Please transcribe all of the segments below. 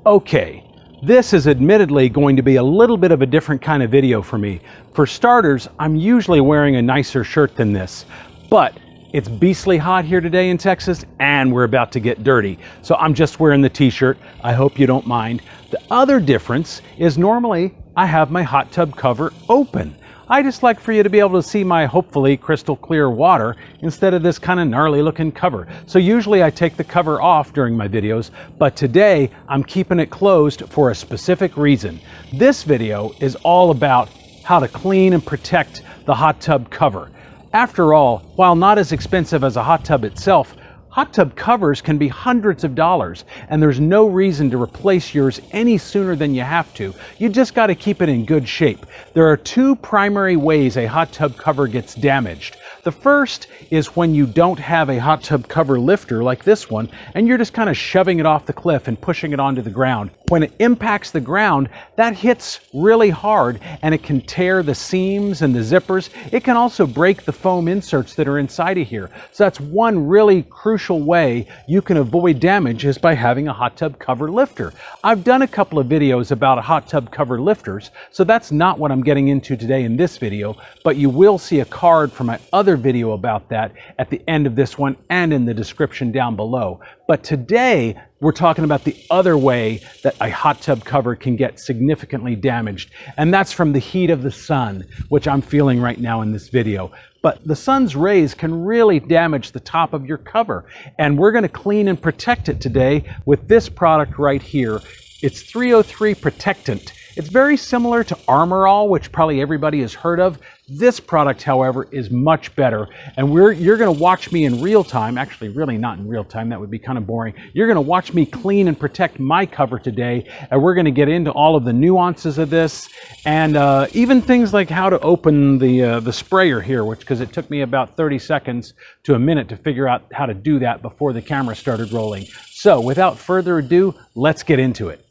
Okay, this is admittedly going to be a little bit of a different kind of video for me. For starters, I'm usually wearing a nicer shirt than this, but it's beastly hot here today in Texas and we're about to get dirty. So I'm just wearing the t-shirt. I hope you don't mind. The other difference is normally I have my hot tub cover open. I just like for you to be able to see my hopefully crystal clear water instead of this kind of gnarly looking cover. So usually I take the cover off during my videos, but today I'm keeping it closed for a specific reason. This video is all about how to clean and protect the hot tub cover. After all, while not as expensive as a hot tub itself, hot tub covers can be hundreds of dollars, and there's no reason to replace yours any sooner than you have to. You just got to keep it in good shape. There are two primary ways a hot tub cover gets damaged. The first is when you don't have a hot tub cover lifter like this one, and you're just kind of shoving it off the cliff and pushing it onto the ground. When it impacts the ground, that hits really hard and it can tear the seams and the zippers. It can also break the foam inserts that are inside of here. So that's one really crucial way you can avoid damage is by having a hot tub cover lifter. I've done a couple of videos about hot tub cover lifters, so that's not what I'm getting into today in this video, but you will see a card from my other video about that at the end of this one and in the description down below. But today, we're talking about the other way that a hot tub cover can get significantly damaged, and that's from the heat of the sun, which I'm feeling right now in this video. But the sun's rays can really damage the top of your cover, and we're going to clean and protect it today with this product right here. It's 303 Protectant. It's very similar to Armor All, which probably everybody has heard of. This product, however, is much better, and you're going to watch me in real time. Actually, really not in real time. That would be kind of boring. You're going to watch me clean and protect my cover today, and we're going to get into all of the nuances of this, and even things like how to open the sprayer here, because it took me about 30 seconds to a minute to figure out how to do that before the camera started rolling. So, without further ado, let's get into it.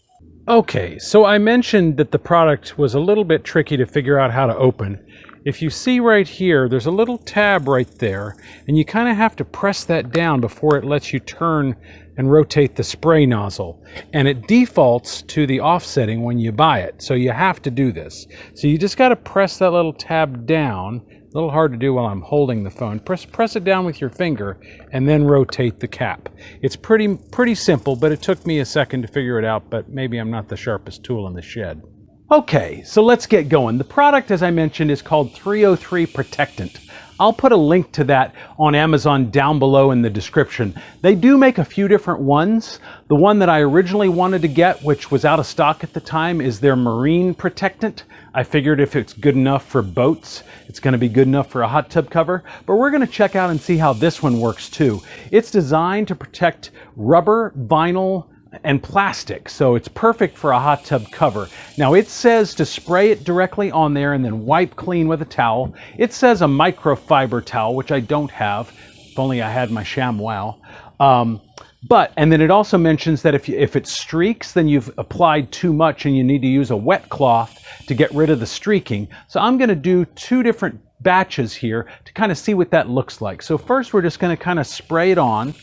Okay, so I mentioned that the product was a little bit tricky to figure out how to open. If you see right here, there's a little tab right there, and you kind of have to press that down before it lets you turn and rotate the spray nozzle. And it defaults to the offsetting when you buy it, so you have to do this. So you just got to press that little tab down. A little hard to do while I'm holding the phone. Press it down with your finger and then rotate the cap. It's pretty simple, but it took me a second to figure it out, but maybe I'm not the sharpest tool in the shed. Okay, so let's get going. The product, as I mentioned, is called 303 Protectant. I'll put a link to that on Amazon down below in the description. They do make a few different ones. The one that I originally wanted to get, which was out of stock at the time, is their Marine Protectant. I figured if it's good enough for boats, it's going to be good enough for a hot tub cover. But we're going to check out and see how this one works too. It's designed to protect rubber, vinyl, and plastic, so it's perfect for a hot tub cover. Now it says to spray it directly on there and then wipe clean with a towel. It says a microfiber towel, which I don't have. If only I had my ShamWow. And then it also mentions that if it streaks, then you've applied too much and you need to use a wet cloth to get rid of the streaking. So I'm going to do two different batches here to kind of see what that looks like. So first we're just going to kind of spray it on.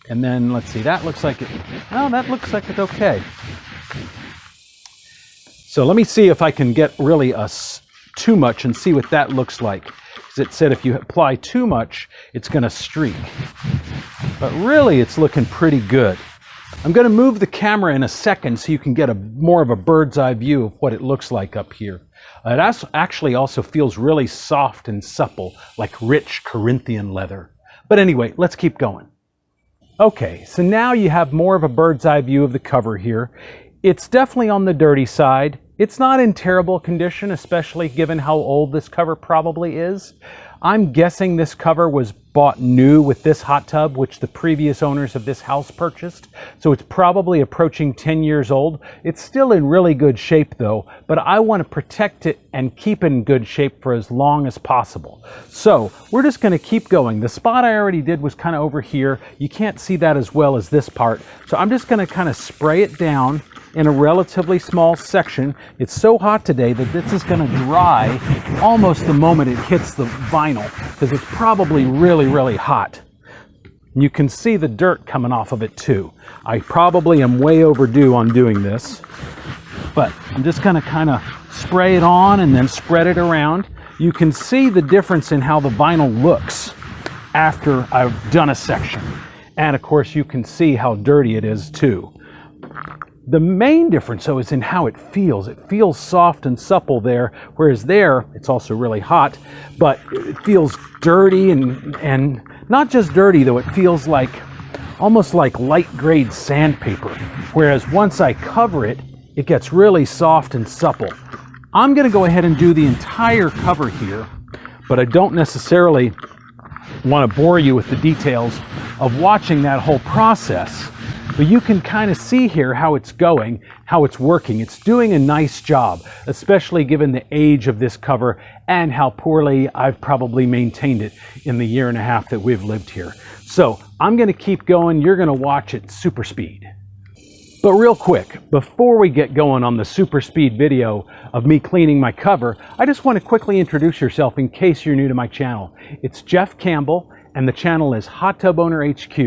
And then let's see, that looks like it's okay. So let me see if I can get really too much and see what that looks like. Because it said if you apply too much, it's going to streak. But really, it's looking pretty good. I'm going to move the camera in a second so you can get more of a bird's eye view of what it looks like up here. It actually also feels really soft and supple, like rich Corinthian leather. But anyway, let's keep going. Okay, so now you have more of a bird's eye view of the cover here. It's definitely on the dirty side. It's not in terrible condition, especially given how old this cover probably is. I'm guessing this cover was bought new with this hot tub, which the previous owners of this house purchased. So it's probably approaching 10 years old. It's still in really good shape though, but I want to protect it and keep it in good shape for as long as possible. So we're just going to keep going. The spot I already did was kind of over here. You can't see that as well as this part. So I'm just going to kind of spray it down in a relatively small section. It's so hot today that this is going to dry almost the moment it hits the vinyl because it's probably really hot. You can see the dirt coming off of it too. I probably am way overdue on doing this, but I'm just gonna kind of spray it on and then spread it around. You can see the difference in how the vinyl looks after I've done a section. And of course you can see how dirty it is too. The main difference though is in how it feels. It feels soft and supple there, whereas there, it's also really hot, but it feels dirty and not just dirty though, it feels like almost like light grade sandpaper. Whereas once I cover it, it gets really soft and supple. I'm gonna go ahead and do the entire cover here, but I don't necessarily want to bore you with the details of watching that whole process. But you can kind of see here how it's going, how it's working. It's doing a nice job, especially given the age of this cover and how poorly I've probably maintained it in the year and a half that we've lived here. So I'm going to keep going. You're going to watch at super speed. But real quick, before we get going on the super speed video of me cleaning my cover, I just want to quickly introduce yourself in case you're new to my channel. It's Jeff Campbell, and the channel is Hot Tub Owner HQ.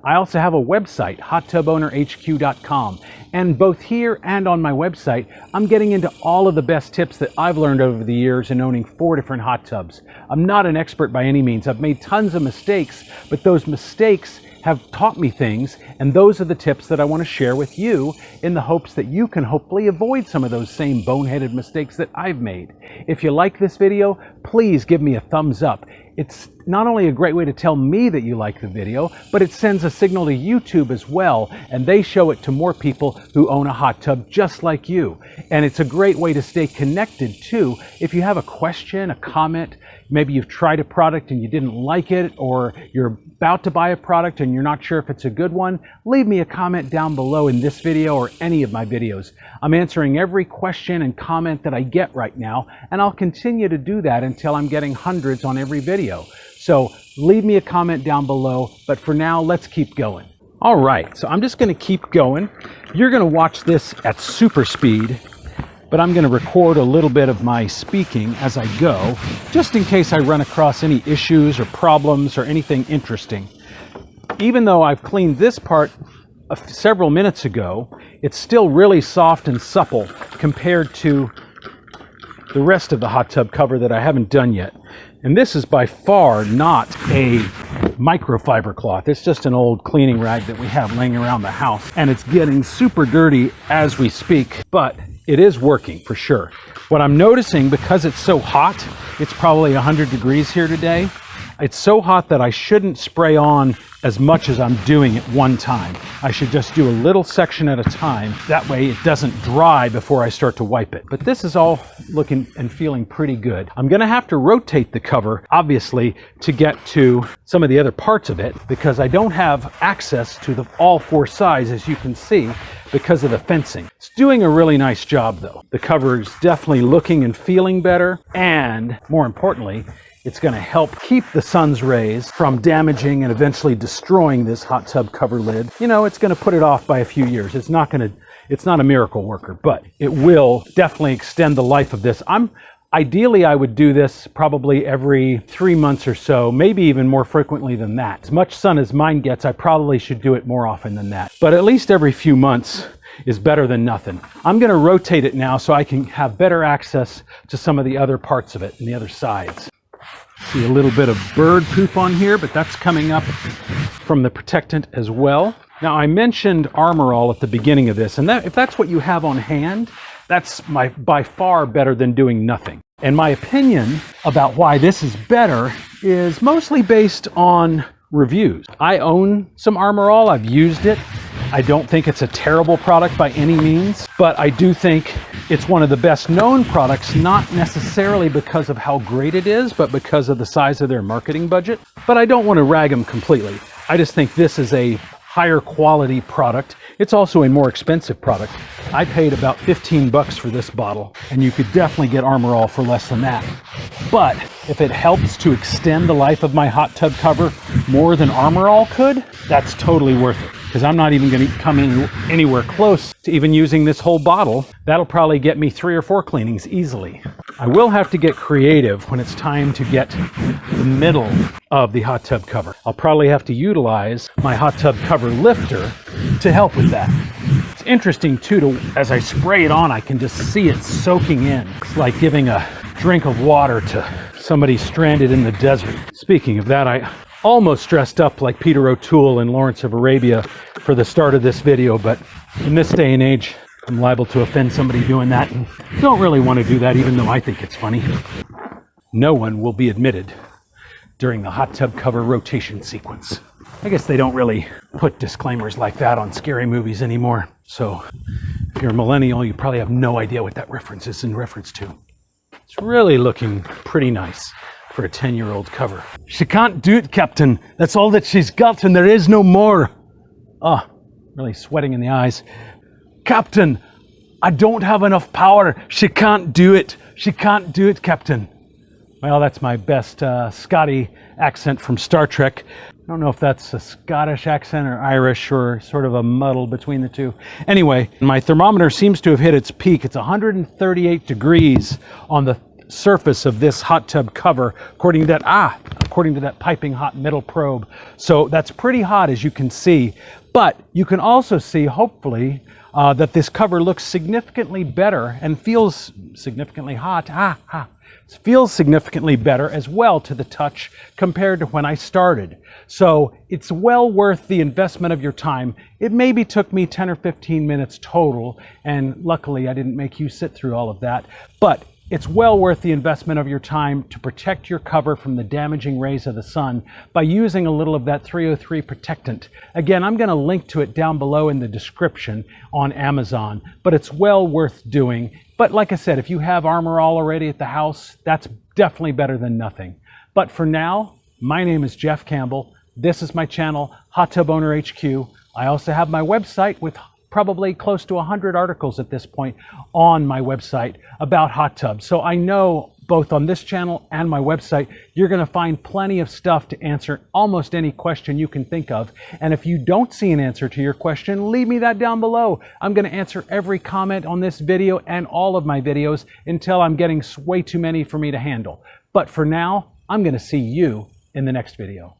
I also have a website, hottubownerhq.com. And both here and on my website, I'm getting into all of the best tips that I've learned over the years in owning 4 different hot tubs. I'm not an expert by any means. I've made tons of mistakes, but those mistakes have taught me things, and those are the tips that I want to share with you in the hopes that you can hopefully avoid some of those same boneheaded mistakes that I've made. If you like this video, please give me a thumbs up. It's not only a great way to tell me that you like the video, but it sends a signal to YouTube as well, and they show it to more people who own a hot tub just like you. And it's a great way to stay connected too. If you have a question, a comment, maybe you've tried a product and you didn't like it, or you're about to buy a product and you're not sure if it's a good one, leave me a comment down below in this video or any of my videos. I'm answering every question and comment that I get right now, and I'll continue to do that until I'm getting hundreds on every video. So leave me a comment down below, but for now, let's keep going. All right, so I'm just gonna keep going. You're gonna watch this at super speed, but I'm gonna record a little bit of my speaking as I go, just in case I run across any issues or problems or anything interesting. Even though I've cleaned this part several minutes ago, it's still really soft and supple compared to the rest of the hot tub cover that I haven't done yet. And this is by far not a microfiber cloth. It's just an old cleaning rag that we have laying around the house, and it's getting super dirty as we speak, but it is working for sure. What I'm noticing, because it's so hot, it's probably 100 degrees here today, it's so hot that I shouldn't spray on as much as I'm doing at one time. I should just do a little section at a time. That way it doesn't dry before I start to wipe it. But this is all looking and feeling pretty good. I'm gonna have to rotate the cover, obviously, to get to some of the other parts of it, because I don't have access to all 4 sides, as you can see, because of the fencing. It's doing a really nice job though. The cover is definitely looking and feeling better, and more importantly, it's going to help keep the sun's rays from damaging and eventually destroying this hot tub cover lid. You know, it's going to put it off by a few years. It's not a miracle worker, but it will definitely extend the life of this. Ideally, I would do this probably every 3 months or so, maybe even more frequently than that. As much sun as mine gets, I probably should do it more often than that. But at least every few months is better than nothing. I'm going to rotate it now so I can have better access to some of the other parts of it and the other sides. See a little bit of bird poop on here, but that's coming up from the protectant as well. Now, I mentioned Armor All at the beginning of this, and if that's what you have on hand, that's by far better than doing nothing. And my opinion about why this is better is mostly based on reviews. I own some Armor All. I've used it. I don't think it's a terrible product by any means, but I do think it's one of the best known products, not necessarily because of how great it is, but because of the size of their marketing budget. But I don't want to rag them completely. I just think this is a higher quality product. It's also a more expensive product. I paid about 15 bucks for this bottle, and you could definitely get Armor All for less than that. But if it helps to extend the life of my hot tub cover more than Armor All could, that's totally worth it. because I'm not even going to come in anywhere close to even using this whole bottle. That'll probably get me 3 or 4 cleanings easily. I will have to get creative when it's time to get the middle of the hot tub cover. I'll probably have to utilize my hot tub cover lifter to help with that. It's interesting too, as I spray it on, I can just see it soaking in. It's like giving a drink of water to somebody stranded in the desert. Speaking of that, I almost dressed up like Peter O'Toole in Lawrence of Arabia for the start of this video, but in this day and age, I'm liable to offend somebody doing that, and don't really want to do that, even though I think it's funny. No one will be admitted during the hot tub cover rotation sequence. I guess they don't really put disclaimers like that on scary movies anymore, so if you're a millennial, you probably have no idea what that reference is in reference to. It's really looking pretty nice for a 10-year-old cover. She can't do it, Captain. That's all that she's got, and there is no more. Really sweating in the eyes. Captain, I don't have enough power. She can't do it. She can't do it, Captain. Well, that's my best Scotty accent from Star Trek. I don't know if that's a Scottish accent or Irish or sort of a muddle between the two. Anyway, my thermometer seems to have hit its peak. It's 138 degrees on the surface of this hot tub cover, according to that piping hot middle probe. So that's pretty hot, as you can see. But you can also see, hopefully, that this cover looks significantly better and feels significantly hot. It feels significantly better as well to the touch compared to when I started. So it's well worth the investment of your time. It maybe took me 10 or 15 minutes total, and luckily I didn't make you sit through all of that. But it's well worth the investment of your time to protect your cover from the damaging rays of the sun by using a little of that 303 protectant. Again, I'm going to link to it down below in the description on Amazon, but it's well worth doing. But like I said, if you have Armor All already at the house, that's definitely better than nothing. But for now, my name is Jeff Campbell. This is my channel, Hot Tub Owner HQ. I also have my website with probably close to 100 articles at this point on my website about hot tubs. So I know both on this channel and my website, you're going to find plenty of stuff to answer almost any question you can think of. And if you don't see an answer to your question, leave me that down below. I'm going to answer every comment on this video and all of my videos until I'm getting way too many for me to handle. But for now, I'm going to see you in the next video.